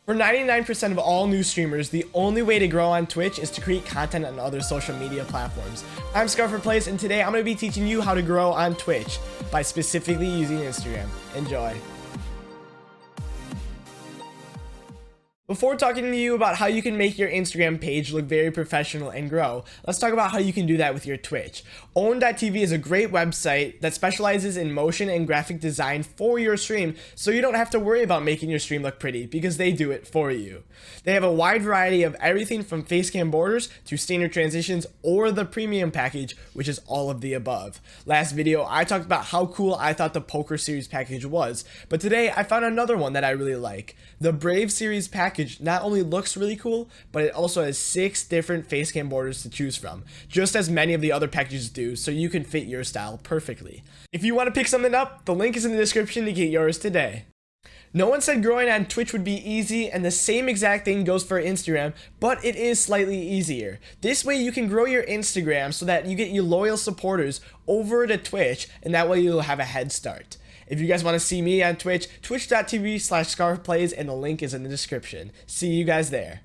For 99% of all new streamers, the only way to grow on Twitch is to create content on other social media platforms. I'm Scarfordplays, and today I'm going to be teaching you how to grow on Twitch by specifically using Instagram. Enjoy. Before talking to you about how you can make your Instagram page look very professional and grow, let's talk about how you can do that with your Twitch. Own.tv is a great website that specializes in motion and graphic design for your stream, so you don't have to worry about making your stream look pretty because they do it for you. They have a wide variety of everything from facecam borders to standard transitions or the premium package, which is all of the above. Last video, I talked about how cool I thought the Poker Series package was, but today I found another one that I really like. The Brave Series package not only looks really cool, but it also has 6 different facecam borders to choose from, just as many of the other packages do, so you can fit your style perfectly. If you want to pick something up, the link is in the description to get yours today. No one said growing on Twitch would be easy, and the same exact thing goes for Instagram, but it is slightly easier. This way you can grow your Instagram so that you get your loyal supporters over to Twitch, and that way you'll have a head start. If you guys want to see me on Twitch, twitch.tv/scarfplays, and the link is in the description. See you guys there.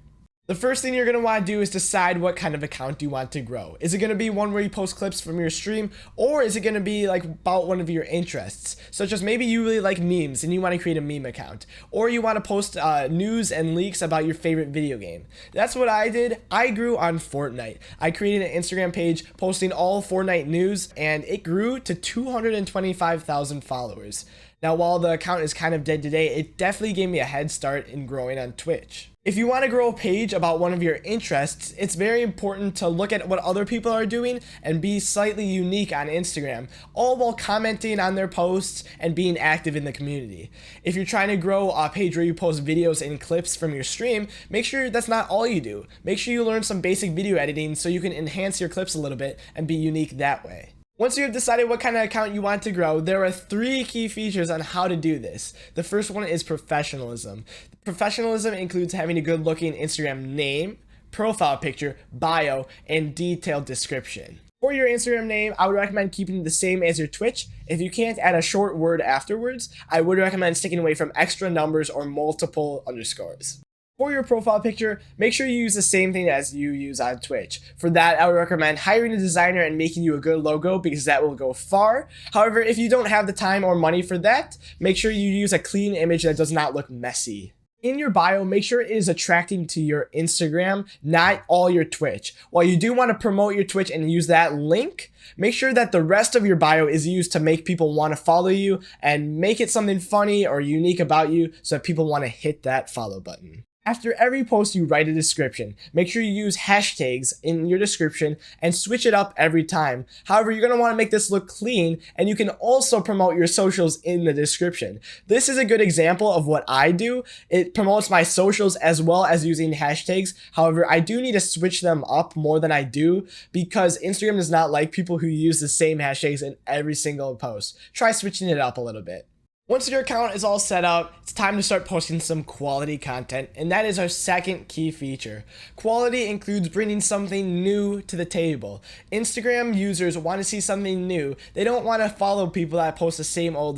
The first thing you're going to want to do is decide what kind of account you want to grow. Is it going to be one where you post clips from your stream, or is it going to be like about one of your interests, such as maybe you really like memes and you want to create a meme account, or you want to post news and leaks about your favorite video game. That's what I did. I grew on Fortnite. I created an Instagram page posting all Fortnite news, and it grew to 225,000 followers. Now, while the account is kind of dead today, it definitely gave me a head start in growing on Twitch. If you want to grow a page about one of your interests, it's very important to look at what other people are doing and be slightly unique on Instagram, all while commenting on their posts and being active in the community. If you're trying to grow a page where you post videos and clips from your stream, make sure that's not all you do. Make sure you learn some basic video editing so you can enhance your clips a little bit and be unique that way. Once you have decided what kind of account you want to grow, there are 3 key features on how to do this. The first one is professionalism. Professionalism includes having a good looking Instagram name, profile picture, bio, and detailed description. For your Instagram name, I would recommend keeping it the same as your Twitch. If you can't add a short word afterwards, I would recommend sticking away from extra numbers or multiple underscores. For your profile picture, make sure you use the same thing as you use on Twitch. For that, I would recommend hiring a designer and making you a good logo because that will go far. However, if you don't have the time or money for that, make sure you use a clean image that does not look messy. In your bio, make sure it is attracting to your Instagram, not all your Twitch. While you do want to promote your Twitch and use that link, make sure that the rest of your bio is used to make people want to follow you and make it something funny or unique about you so that people want to hit that follow button. After every post, you write a description. Make sure you use hashtags in your description and switch it up every time. However, you're going to want to make this look clean, and you can also promote your socials in the description. This is a good example of what I do. It promotes my socials as well as using hashtags. However, I do need to switch them up more than I do because Instagram does not like people who use the same hashtags in every single post. Try switching it up a little bit. Once your account is all set up, it's time to start posting some quality content, and that is our second key feature. Quality includes bringing something new to the table. Instagram users want to see something new. They don't want to follow people that post the same old.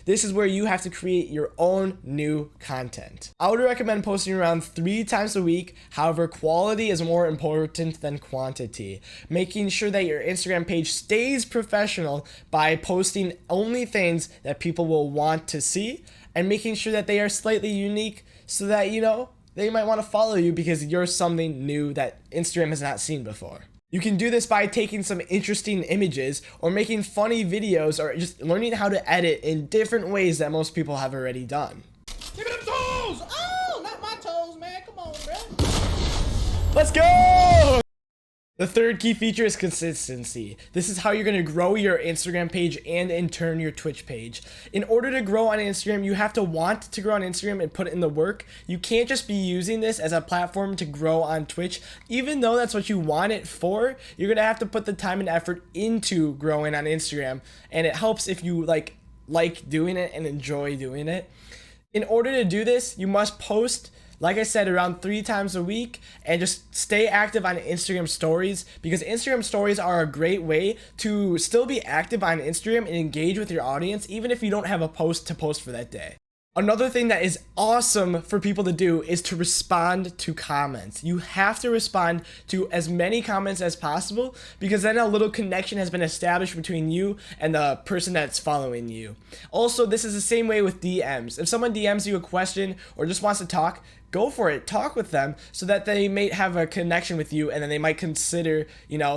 This is where you have to create your own new content. I would recommend posting around 3 times a week. However, quality is more important than quantity. Making sure that your Instagram page stays professional by posting only things that people will want to see, and making sure that they are slightly unique so that, they might want to follow you because you're something new that Instagram has not seen before. You can do this by taking some interesting images or making funny videos or just learning how to edit in different ways that most people have already done. Give me them toes! Oh, not my toes, man. Come on, bro. Let's go! The third key feature is consistency. This is how you're going to grow your Instagram page and in turn your Twitch page. In order to grow on Instagram, you have to want to grow on Instagram and put in the work. You can't just be using this as a platform to grow on Twitch. Even though that's what you want it for, you're going to have to put the time and effort into growing on Instagram. And it helps if you like doing it and enjoy doing it. In order to do this, you must post, like I said, around 3 times a week, and just stay active on Instagram stories, because Instagram stories are a great way to still be active on Instagram and engage with your audience even if you don't have a post to post for that day. Another thing that is awesome for people to do is to respond to comments. You have to respond to as many comments as possible because then a little connection has been established between you and the person that's following you. Also, this is the same way with DMs. If someone DMs you a question or just wants to talk, go for it. Talk with them so that they may have a connection with you and then they might consider,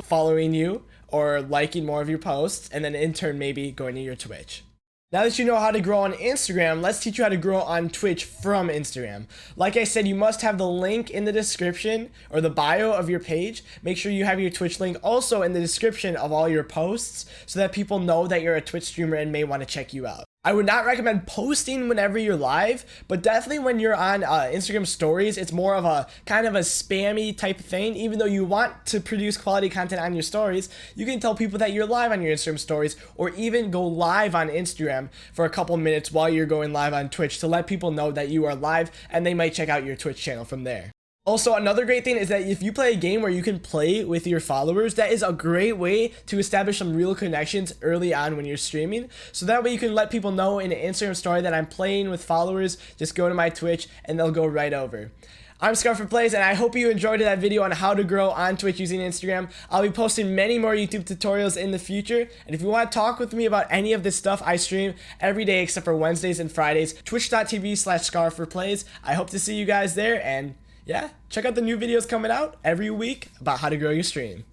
following you or liking more of your posts and then in turn maybe going to your Twitch. Now that you know how to grow on Instagram, let's teach you how to grow on Twitch from Instagram. Like I said, you must have the link in the description or the bio of your page. Make sure you have your Twitch link also in the description of all your posts so that people know that you're a Twitch streamer and may want to check you out. I would not recommend posting whenever you're live, but definitely when you're on Instagram stories, it's more of a kind of a spammy type of thing. Even though you want to produce quality content on your stories, you can tell people that you're live on your Instagram stories or even go live on Instagram for a couple minutes while you're going live on Twitch to let people know that you are live and they might check out your Twitch channel from there. Also, another great thing is that if you play a game where you can play with your followers, that is a great way to establish some real connections early on when you're streaming. So that way you can let people know in an Instagram story that I'm playing with followers, just go to my Twitch and they'll go right over. I'm Scar4Plays and I hope you enjoyed that video on how to grow on Twitch using Instagram. I'll be posting many more YouTube tutorials in the future. And if you want to talk with me about any of this stuff, I stream every day except for Wednesdays and Fridays, twitch.tv/Scar4Plays. I hope to see you guys there and yeah, check out the new videos coming out every week about how to grow your stream.